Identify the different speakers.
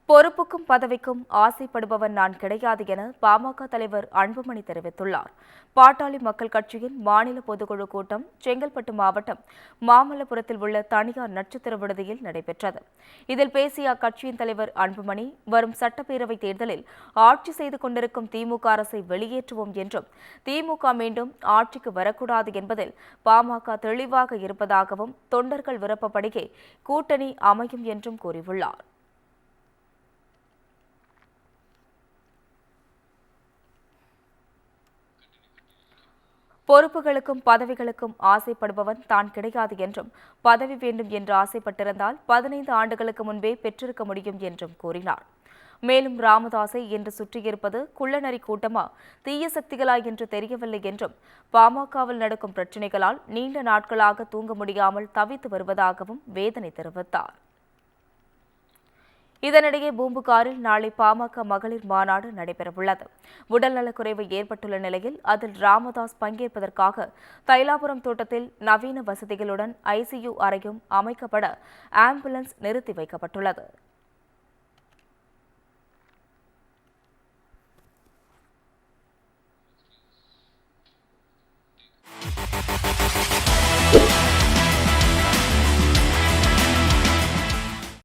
Speaker 1: பொறுப்புக்கும் பதவிக்கும் ஆசைப்படுபவன் நான் கிடையாது என பாமக தலைவர் அன்புமணி தெரிவித்துள்ளார். பாட்டாளி மக்கள் கட்சியின் மாநில பொதுக்குழு கூட்டம் செங்கல்பட்டு மாவட்டம் மாமல்லபுரத்தில் உள்ள தனியார் நட்சத்திர விடுதியில் நடைபெற்றது. இதில் பேசிய அக்கட்சியின் தலைவர் அன்புமணி, வரும் சட்டப்பேரவைத் தேர்தலில் ஆட்சி செய்து கொண்டிருக்கும் திமுக அரசை வெளியேற்றுவோம் என்றும், திமுக மீண்டும் ஆட்சிக்கு வரக்கூடாது என்பதில் பாமக தெளிவாக இருப்பதாகவும், தொண்டர்கள் விருப்பப்படியே கூட்டணி அமையும் என்றும் கூறியுள்ளார். பொறுப்புகளுக்கும் பதவிகளுக்கும் ஆசைப்படுபவன் தான் கிடையாது என்றும், பதவி வேண்டும் என்று ஆசைப்பட்டிருந்தால் 15 ஆண்டுகளுக்கு முன்பே பெற்றிருக்க முடியும் என்றும் கூறினார். மேலும் ராமதாஸை இன்று சுற்றியிருப்பது குள்ளநரி கூட்டமா, தீய சக்திகளா என்று தெரியவில்லை என்றும், பாமகவில் நடக்கும் பிரச்சினைகளால் நீண்ட நாட்களாக தூங்க முடியாமல் தவித்து வருவதாகவும் வேதனை தெரிவித்தார். இதனிடையே பூம்புகாரில் நாளை பாமக மகளிர் மாநாடு நடைபெறவுள்ளது. உடல்நலக்குறைவு ஏற்பட்டுள்ள நிலையில் அதில் ராமதாஸ் பங்கேற்பதற்காக தைலாபுரம் தோட்டத்தில் நவீன வசதிகளுடன் ICU அறையும் அமைக்கப்பட ஆம்புலன்ஸ் நிறுத்தி வைக்கப்பட்டுள்ளது.